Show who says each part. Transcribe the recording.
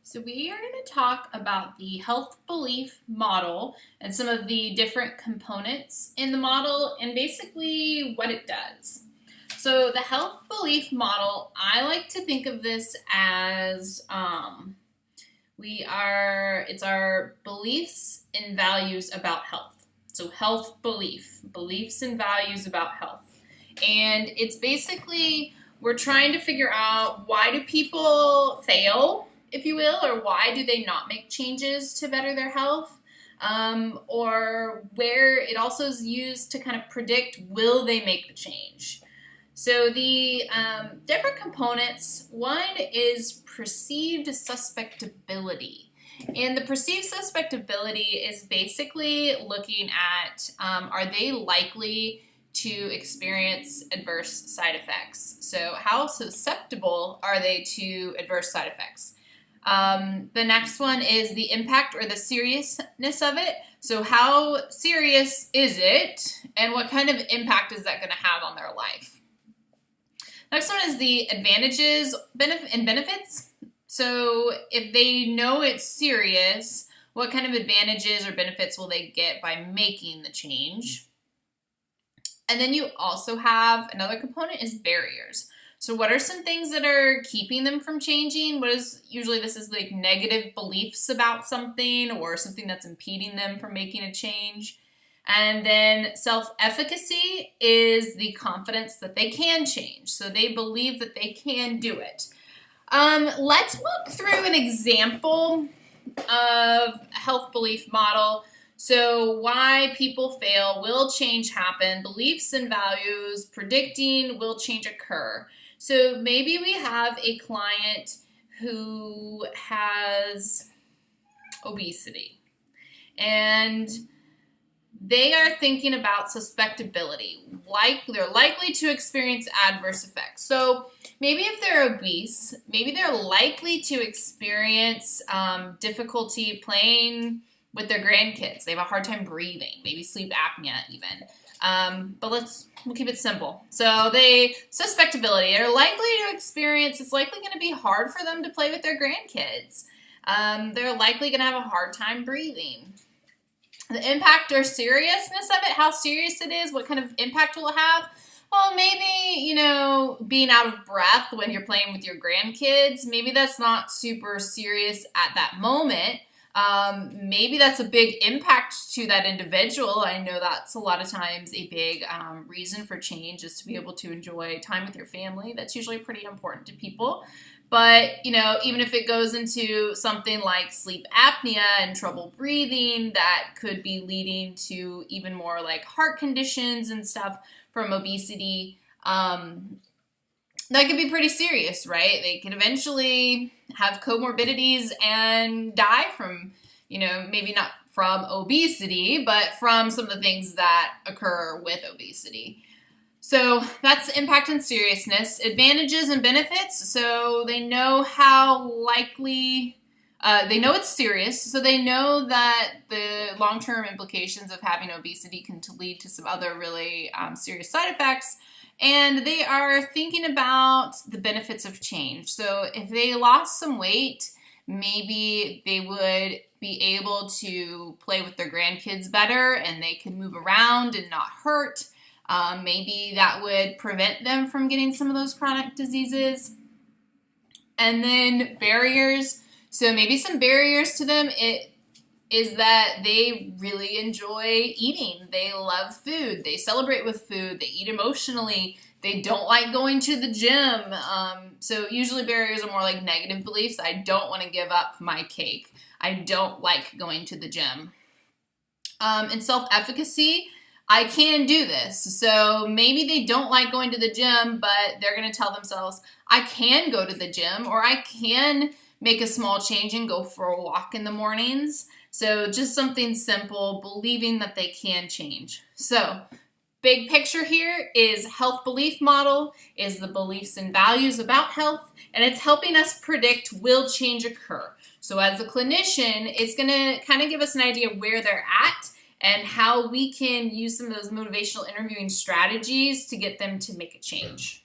Speaker 1: So we are going to talk about the health belief model and some of the different components in the model and basically what it does. So the health belief model, I like to think of this as it's our beliefs and values about health. So health beliefs and values about health. And it's basically we're trying to figure out, why do people fail, if you will, or why do they not make changes to better their health? Or where it also is used to kind of predict, will they make the change? So the different components, one is perceived suspectability. And the perceived suspectability is basically looking at, are they likely to experience adverse side effects? So how susceptible are they to adverse side effects? The next one is the impact or the seriousness of it. So how serious is it, and what kind of impact is that going to have on their life? Next one is the advantages and benefits. So if they know it's serious, what kind of advantages or benefits will they get by making the change? And then you also have another component is barriers. So what are some things that are keeping them from changing? This is like negative beliefs about something or something that's impeding them from making a change. And then self-efficacy is the confidence that they can change. So they believe that they can do it. Let's walk through an example of a health belief model. So why people fail, will change happen, beliefs and values, predicting, will change occur. So maybe we have a client who has obesity and they are thinking about suspectability. They're likely to experience adverse effects. So maybe if they're obese, maybe they're likely to experience difficulty playing with their grandkids. They have a hard time breathing, maybe sleep apnea even. But we'll keep it simple. So suspectability, they're likely to experience, it's likely going to be hard for them to play with their grandkids. They're likely going to have a hard time breathing. The impact or seriousness of it, how serious it is, what kind of impact will it have? Well, maybe, being out of breath when you're playing with your grandkids, maybe that's not super serious at that moment. Maybe that's a big impact to that individual. I know that's a lot of times a big reason for change, is to be able to enjoy time with your family. That's usually pretty important to people. But, even if it goes into something like sleep apnea and trouble breathing, that could be leading to even more like heart conditions and stuff from obesity. That could be pretty serious, right? They can eventually have comorbidities and die from, maybe not from obesity, but from some of the things that occur with obesity. So that's impact and seriousness. Advantages and benefits. So they know how likely, they know it's serious. So they know that the long-term implications of having obesity can lead to some other really serious side effects. And they are thinking about the benefits of change. So if they lost some weight, maybe they would be able to play with their grandkids better and they can move around and not hurt. Maybe that would prevent them from getting some of those chronic diseases. And then barriers. So maybe some barriers to them is that they really enjoy eating. They love food. They celebrate with food. They eat emotionally. They don't like going to the gym. So usually barriers are more like negative beliefs. I don't want to give up my cake. I don't like going to the gym. And self-efficacy, I can do this. So maybe they don't like going to the gym, but they're going to tell themselves, I can go to the gym, or I can make a small change and go for a walk in the mornings. So just something simple, believing that they can change. So big picture here is health belief model is the beliefs and values about health, and it's helping us predict, will change occur? So as a clinician, it's going to kind of give us an idea of where they're at and how we can use some of those motivational interviewing strategies to get them to make a change.